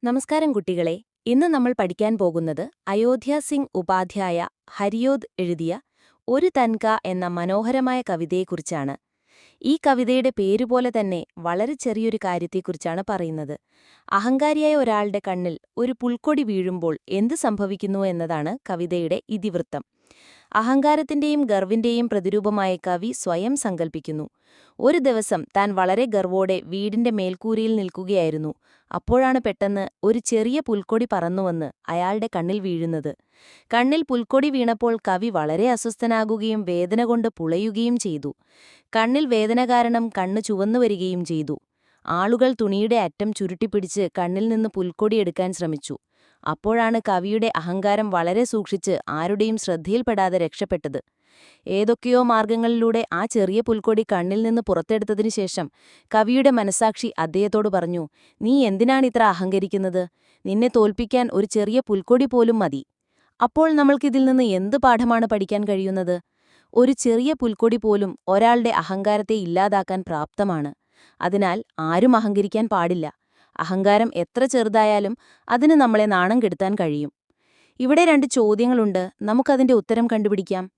നമസ്കാരം കുട്ടികളെ. ഇന്ന് നമ്മൾ പഠിക്കാൻ പോകുന്നത് അയോധ്യ സിംഗ് ഉപാധ്യായ ഹരിയോദ് എഴുതിയ ഒരു തൻക എന്ന മനോഹരമായ കവിതയെക്കുറിച്ചാണ്. ഈ കവിതയുടെ പേരുപോലെ തന്നെ വളരെ ചെറിയൊരു കാര്യത്തെക്കുറിച്ചാണ് പറയുന്നത്. അഹങ്കാരിയായ ഒരാളുടെ കണ്ണിൽ ഒരു പുൽക്കൊടി വീഴുമ്പോൾ എന്ത് സംഭവിക്കുന്നു എന്നതാണ് കവിതയുടെ ഇതിവൃത്തം. അഹങ്കാരത്തിന്റെയും ഗർവിന്റെയും പ്രതിരൂപമായ കവി സ്വയം സങ്കൽപ്പിക്കുന്നു. ഒരു ദിവസം താൻ വളരെ ഗർവോടെ വീടിന്റെ മേൽക്കൂരയിൽ നിൽക്കുകയായിരുന്നു. അപ്പോഴാണ് പെട്ടെന്ന് ഒരു ചെറിയ പുൽക്കൊടി പറന്നുവന്ന് അയാളുടെ കണ്ണിൽ വീഴുന്നത്. കണ്ണിൽ പുൽക്കൊടി വീണപ്പോൾ കവി വളരെ അസ്വസ്ഥനാകുകയും വേദന കൊണ്ട് പുളയുകയും ചെയ്തു. കണ്ണിൽ വേദന കാരണം കണ്ണ് ചുവന്നുവരികയും ചെയ്തു. ആളുകൾ തുണിയുടെ അറ്റം ചുരുട്ടിപ്പിടിച്ച് കണ്ണിൽ നിന്ന് പുൽക്കൊടി എടുക്കാൻ ശ്രമിച്ചു. അപ്പോഴാണ് കവിയുടെ അഹങ്കാരം വളരെ സൂക്ഷിച്ച് ആരുടെയും ശ്രദ്ധയിൽപ്പെടാതെ രക്ഷപ്പെട്ടത്. ഏതൊക്കെയോ മാർഗങ്ങളിലൂടെ ആ ചെറിയ പുൽക്കൊടി കണ്ണിൽ നിന്ന് പുറത്തെടുത്തതിനു ശേഷം കവിയുടെ മനസാക്ഷി അദ്ദേഹത്തോട് പറഞ്ഞു, "നീ എന്തിനാണിത്ര അഹങ്കരിക്കുന്നത്? നിന്നെ തോൽപ്പിക്കാൻ ഒരു ചെറിയ പുൽക്കൊടി പോലും മതി." അപ്പോൾ നമ്മൾക്കിതിൽ നിന്ന് എന്ത് പാഠമാണ് പഠിക്കാൻ കഴിയുന്നത്? ഒരു ചെറിയ പുൽക്കൊടി പോലും ഒരാളുടെ അഹങ്കാരത്തെ ഇല്ലാതാക്കാൻ പ്രാപ്തമാണ്. അതിനാൽ ആരും അഹങ്കരിക്കാൻ പാടില്ല. അഹങ്കാരം എത്ര ചെറുതായാലും അതിന് നമ്മളെ നാണം കെടുത്താൻ കഴിയും. ഇവിടെ രണ്ട് ചോദ്യങ്ങളുണ്ട്, നമുക്കതിന്റെ ഉത്തരം കണ്ടുപിടിക്കാം.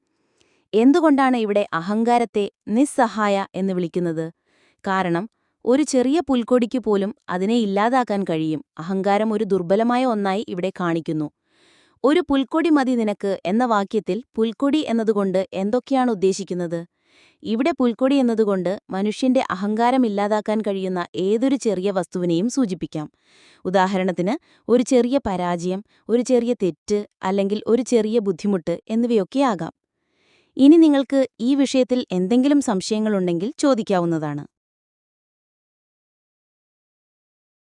എന്തുകൊണ്ടാണ് ഇവിടെ അഹങ്കാരത്തെ നിസ്സഹായ എന്ന് വിളിക്കുന്നത്? കാരണം ഒരു ചെറിയ പുൽക്കൊടിക്ക് പോലും അതിനെ ഇല്ലാതാക്കാൻ കഴിയും. അഹങ്കാരം ഒരു ദുർബലമായ ഒന്നായി ഇവിടെ കാണിക്കുന്നു. ഒരു പുൽക്കൊടി മതി നിനക്ക് എന്ന വാക്യത്തിൽ പുൽക്കൊടി എന്നതുകൊണ്ട് എന്തൊക്കെയാണ് ഉദ്ദേശിക്കുന്നത്? ഇവിടെ പുൽക്കൊടി എന്നതുകൊണ്ട് മനുഷ്യന്റെ അഹങ്കാരം ഇല്ലാതാക്കാൻ കഴിയുന്ന ഏതൊരു ചെറിയ വസ്തുവിനെയും സൂചിപ്പിക്കാം. ഉദാഹരണത്തിന് ഒരു ചെറിയ പരാജയം, ഒരു ചെറിയ തെറ്റ്, അല്ലെങ്കിൽ ഒരു ചെറിയ ബുദ്ധിമുട്ട് എന്നിവയൊക്കെയാകാം. ഇനി നിങ്ങൾക്ക് ഈ വിഷയത്തിൽ എന്തെങ്കിലും സംശയങ്ങളുണ്ടെങ്കിൽ ചോദിക്കാവുന്നതാണ്.